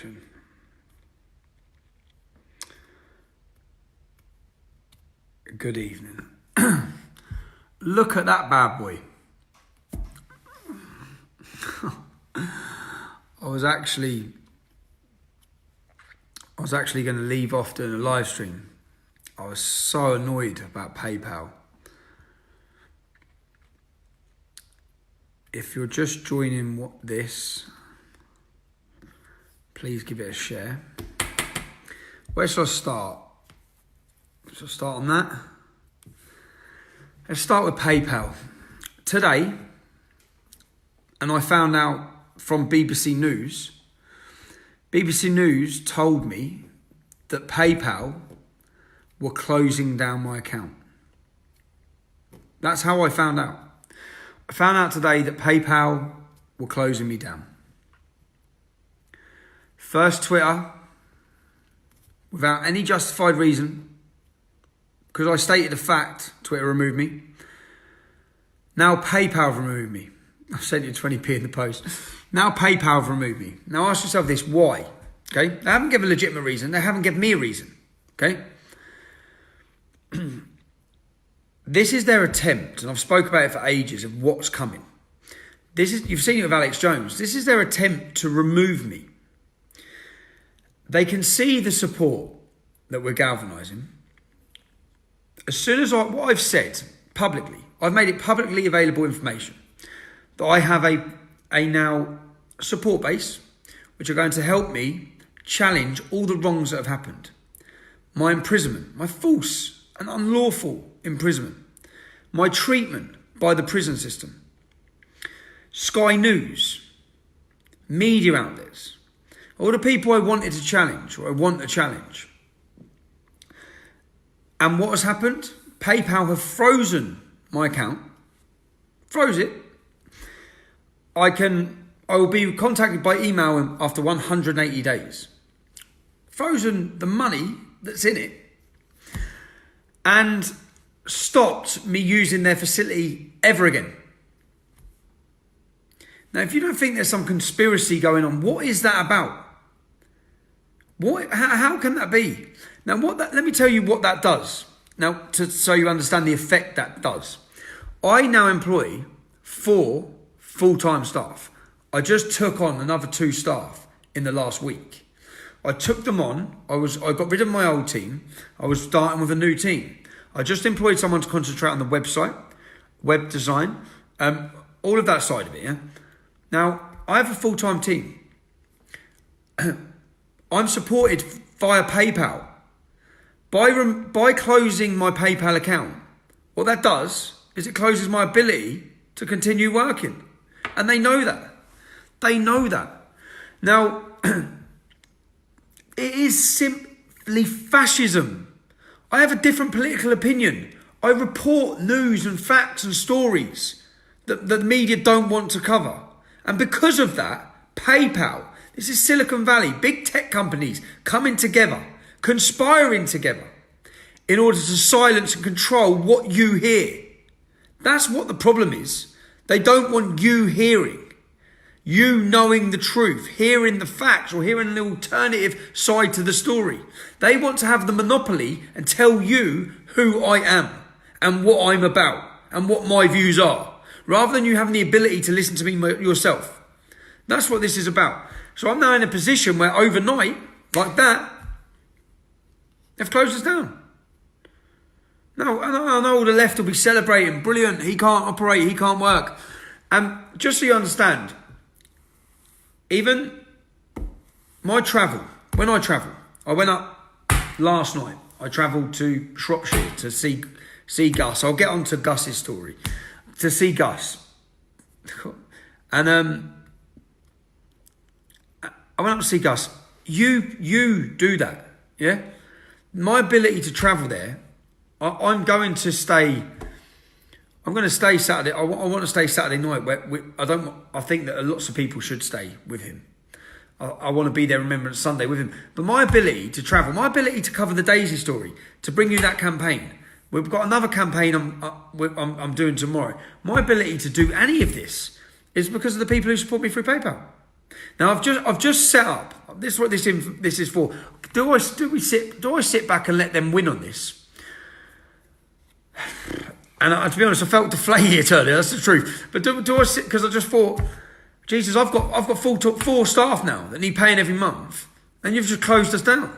connection. Good evening. Look at that bad boy. I was actually going to leave off doing a live stream. I was so annoyed about PayPal. If you're just joining this, please give it a share. Where should I start? Should I start on that? Let's start with PayPal. Today, and I found out from BBC News told me that PayPal were closing down my account. That's how I found out. I found out today that PayPal were closing me down. First Twitter, without any justified reason, because I stated the fact, Twitter removed me. Now PayPal have removed me. I've sent you 20p in the post. Now PayPal have removed me. Now ask yourself this, why? Okay, they haven't given a legitimate reason. They haven't given me a reason. Okay. This is their attempt, and I've spoken about it for ages, of what's coming. You've seen it with Alex Jones. This is their attempt to remove me. They can see the support that we're galvanising. As soon as what I've said publicly, I've made it publicly available information, that I have a now support base, which are going to help me challenge all the wrongs that have happened. My imprisonment, my false and unlawful imprisonment, my treatment by the prison system, Sky News, media outlets, all the people I wanted to challenge, or I want to challenge. And what has happened? PayPal have frozen my account. Froze it. I will be contacted by email after 180 days. Frozen the money that's in it. And stopped me using their facility ever again. Now, if you don't think there's some conspiracy going on, what is that about? How can that be? Now, let me tell you what that does. Now, so you understand the effect that does. I now employ 4 full-time staff. I just took on another 2 staff in the last week. I took them on. I got rid of my old team. I was starting with a new team. I just employed someone to concentrate on the website, web design, all of that side of it. Yeah? Now, I have a full-time team. I'm supported via PayPal. By closing my PayPal account, what that does is it closes my ability to continue working. And they know that. They know that. Now, it is simply fascism. I have a different political opinion. I report news and facts and stories that the media don't want to cover. And because of that, PayPal, this is Silicon Valley, big tech companies coming together, conspiring together in order to silence and control what you hear. That's what the problem is. They don't want you hearing, you knowing the truth, hearing the facts or hearing an alternative side to the story. They want to have the monopoly and tell you who I am and what I'm about and what my views are, rather than you having the ability to listen to me yourself. That's what this is about. So I'm now in a position where overnight, like that, they've closed us down. Now, I know the left will be celebrating, brilliant, he can't operate, he can't work. And just so you understand, even my travel, when I travel, I went up last night, I travelled to Shropshire to see Gus. I'll get on to Gus's story. To see Gus. And I went up to see Gus. You do that, yeah? My ability to travel there, I'm going to stay Saturday. I want to stay Saturday night. I think that lots of people should stay with him. I want to be there Remembrance Sunday with him. But my ability to travel, my ability to cover the Daisy story, to bring you that campaign. We've got another campaign I'm doing tomorrow. My ability to do any of this is because of the people who support me through PayPal. Now I've just set up. This is what this is for. Do I sit back and let them win on this? And to be honest, I felt deflated earlier. That's the truth. But do I sit, because I just thought, Jesus, I've got four staff now that need paying every month, and you've just closed us down.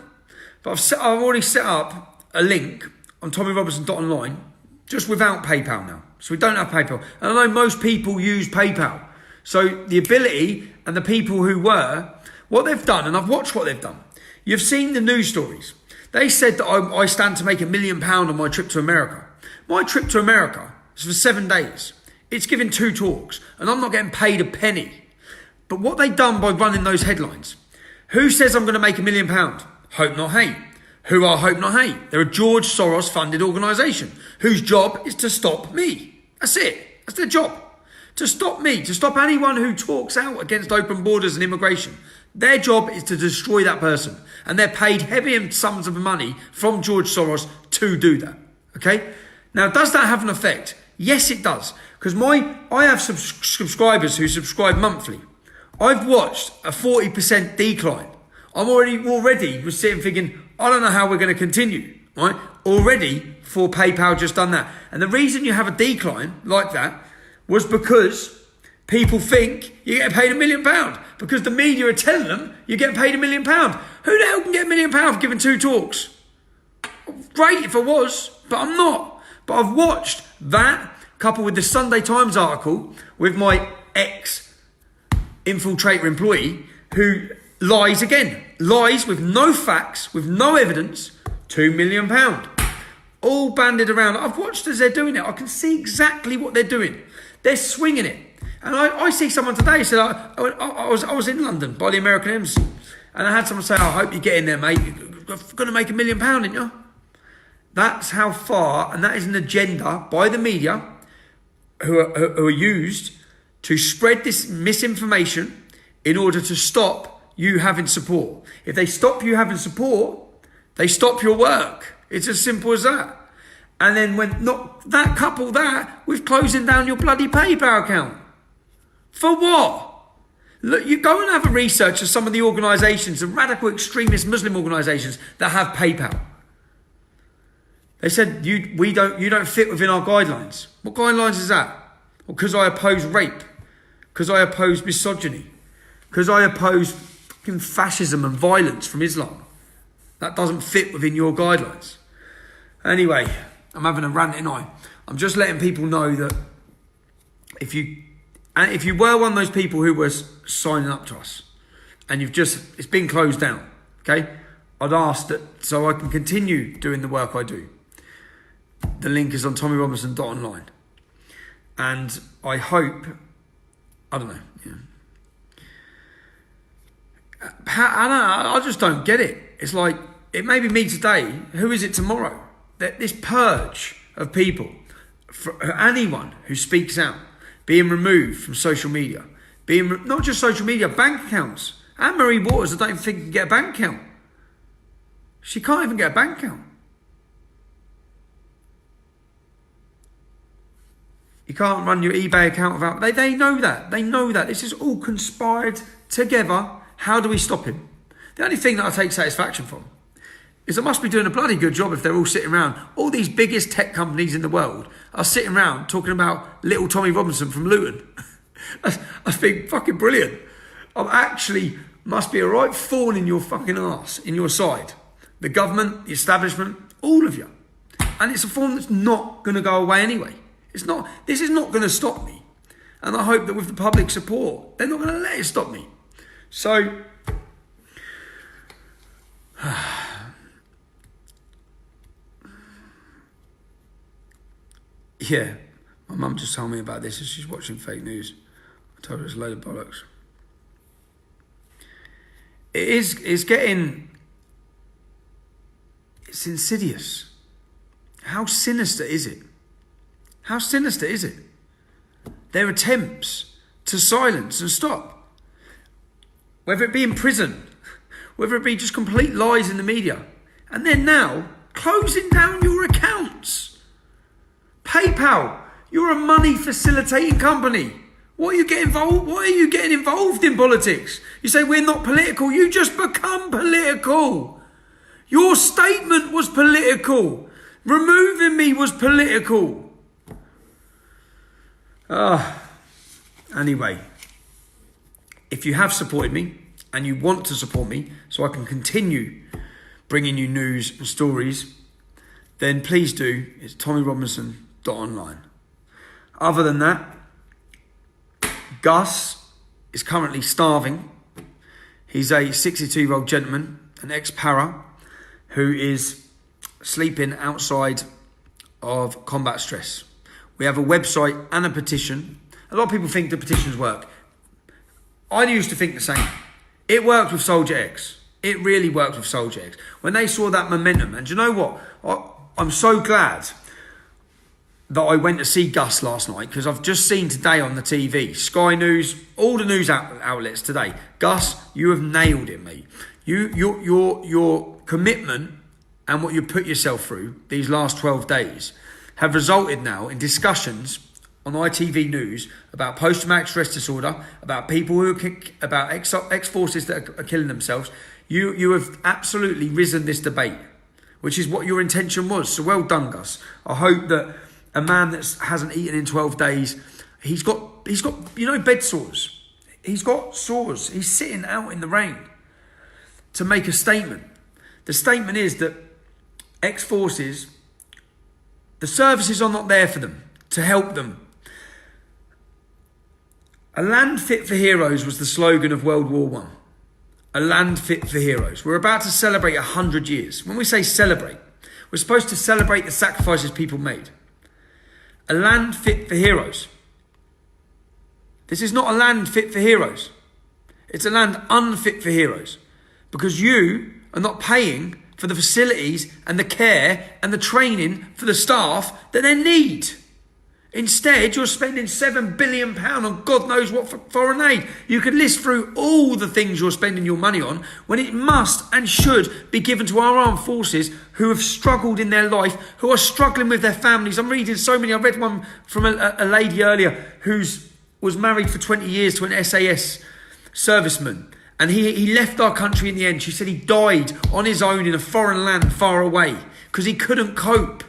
But I've already set up a link on TommyRobinson.online just without PayPal now. So we don't have PayPal. And I know most people use PayPal. So the ability and the people who were, what they've done, and I've watched what they've done. You've seen the news stories. They said that I stand to make £1 million on my trip to America. My trip to America is for 7 days. It's giving 2 talks, and I'm not getting paid a penny. But what they've done by running those headlines, who says I'm going to make £1 million? Hope Not Hate. Who are Hope Not Hate? They're a George Soros funded organisation whose job is to stop me. That's it. That's their job. To stop me, to stop anyone who talks out against open borders and immigration. Their job is to destroy that person. And they're paid heavy sums of money from George Soros to do that. Okay? Now, does that have an effect? Yes, it does. Because I have subscribers who subscribe monthly. I've watched a 40% decline. I'm already was sitting thinking, I don't know how we're going to continue. Right? Already, for PayPal just done that. And the reason you have a decline like that was because people think you get paid £1 million. Because the media are telling them you're getting paid £1 million. Who the hell can get £1 million for giving 2 talks? Great if I was, but I'm not. But I've watched that coupled with the Sunday Times article with my ex-infiltrator employee who lies again. Lies with no facts, with no evidence, £2 million. All banded around. I've watched as they're doing it. I can see exactly what they're doing. They're swinging it. And I see someone today said, I was in London by the American Embassy, and I had someone say, I hope you get in there, mate. You're going to make £1 million, aren't you? That's how far, and that is an agenda by the media who are used to spread this misinformation in order to stop you having support. If they stop you having support, they stop your work. It's as simple as that. And then couple that with closing down your bloody PayPal account. For what? Look, you go and have a research of some of the organisations, the radical extremist Muslim organisations that have PayPal. They said you don't fit within our guidelines. What guidelines is that? Well, because I oppose rape, because I oppose misogyny, because I oppose fucking fascism and violence from Islam. That doesn't fit within your guidelines. Anyway, I'm having a rant, ain't I? I'm just letting people know that if you were one of those people who was signing up to us and it's been closed down, okay? I'd ask that so I can continue doing the work I do. The link is on TommyRobinson.online. And I hope, I don't know. Yeah. I just don't get it. It's like, it may be me today. Who is it tomorrow? This purge of people, for anyone who speaks out, being removed from social media, not just social media, bank accounts. Anne-Marie Waters, I don't even think can get a bank account. She can't even get a bank account. You can't run your eBay account without... They know that. They know that. This is all conspired together. How do we stop him? The only thing that I take satisfaction from is I must be doing a bloody good job if they're all sitting around. All these biggest tech companies in the world are sitting around talking about little Tommy Robinson from Luton. I think fucking brilliant. I'm actually must be a right thorn in your fucking arse, in your side. The government, the establishment, all of you. And it's a form that's not going to go away anyway. This is not going to stop me. And I hope that with the public support, they're not going to let it stop me. So, yeah, my mum just told me about this as she's watching fake news. I told her it's a load of bollocks. It's insidious. How sinister is it? How sinister is it? Their attempts to silence and stop. Whether it be in prison, whether it be just complete lies in the media. And then now, closing down your accounts. PayPal, you're a money facilitating company. What are you getting involved? Why are you getting involved in politics? You say we're not political. You just become political. Your statement was political. Removing me was political. Anyway, if you have supported me and you want to support me so I can continue bringing you news and stories, then please do. It's tommyrobinson.online. Other than that, Gus is currently starving. He's a 62-year-old gentleman, an ex-para, who is sleeping outside of Combat Stress. We have a website and a petition. A lot of people think the petitions work. I used to think the same. It worked with Soldier X. It really worked with Soldier X. When they saw that momentum, and do you know what? I'm so glad that I went to see Gus last night, because I've just seen today on the TV, Sky News, all the news outlets today. Gus, you have nailed it, mate. Your commitment and what you put yourself through these last 12 days have resulted now in discussions on ITV News about post-traumatic stress disorder, about people about ex-forces that are killing themselves. You have absolutely risen this debate, which is what your intention was. So well done, Gus. I hope that a man that hasn't eaten in 12 days, he's got bed sores. He's got sores. He's sitting out in the rain to make a statement. The statement is that ex-forces, the services are not there for them, to help them. A land fit for heroes was the slogan of World War I. A land fit for heroes. We're about to celebrate 100 years. When we say celebrate, we're supposed to celebrate the sacrifices people made. A land fit for heroes. This is not a land fit for heroes. It's a land unfit for heroes. Because you are not paying for the facilities and the care and the training for the staff that they need. Instead, you're spending £7 billion on God knows what for foreign aid. You could list through all the things you're spending your money on when it must and should be given to our armed forces who have struggled in their life, who are struggling with their families. I'm reading so many. I read one from a lady earlier who was married for 20 years to an SAS serviceman. And he left our country in the end. She said he died on his own in a foreign land far away because he couldn't cope.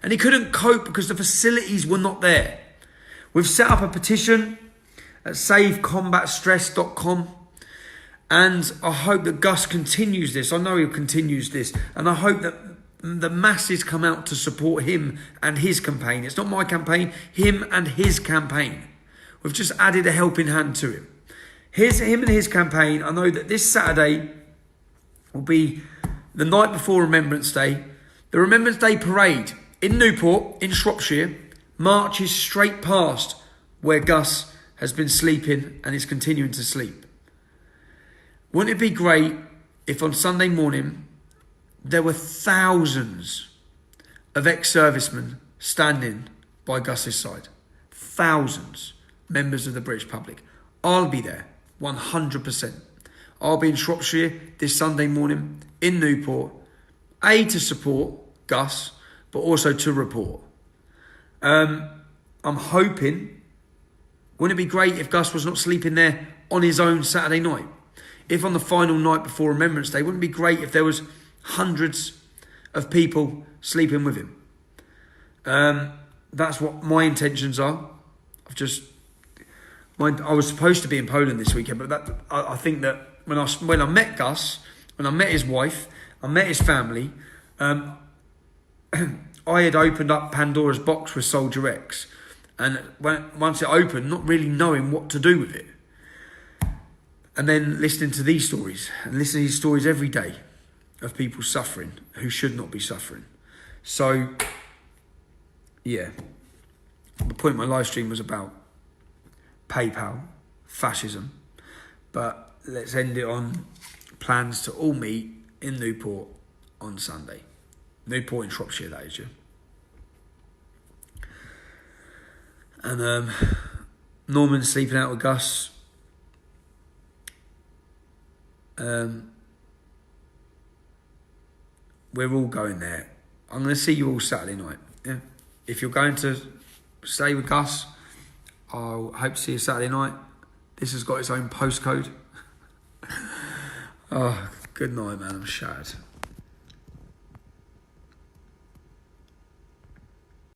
And he couldn't cope because the facilities were not there. We've set up a petition at savecombatstress.com. And I hope that Gus continues this. I know he continues this. And I hope that the masses come out to support him and his campaign. It's not my campaign, him and his campaign. We've just added a helping hand to him. Here's him and his campaign. I know that this Saturday will be the night before Remembrance Day. The Remembrance Day parade in Newport, in Shropshire, marches straight past where Gus has been sleeping and is continuing to sleep. Wouldn't it be great if on Sunday morning there were thousands of ex-servicemen standing by Gus's side? Thousands, members of the British public. I'll be there, 100%. I'll be in Shropshire this Sunday morning in Newport, to support Gus, but also to report. I'm hoping, wouldn't it be great if Gus was not sleeping there on his own Saturday night? If on the final night before Remembrance Day, wouldn't it be great if there was hundreds of people sleeping with him? That's what my intentions are. I was supposed to be in Poland this weekend, but I think that when I met Gus, when I met his wife, I met his family, I had opened up Pandora's box with Soldier X, and once it opened, not really knowing what to do with it, and then listening to these stories and listening to these stories every day of people suffering who should not be suffering. So, yeah, the point of my live stream was about PayPal, fascism, but let's end it on plans to all meet in Newport on Sunday. Newport in Shropshire, that is, yeah. And Norman's sleeping out with Gus. We're all going there. I'm going to see you all Saturday night. Yeah? If you're going to stay with Gus, I'll hope to see you Saturday night. This has got its own postcode. Oh, good night, man. I'm shattered.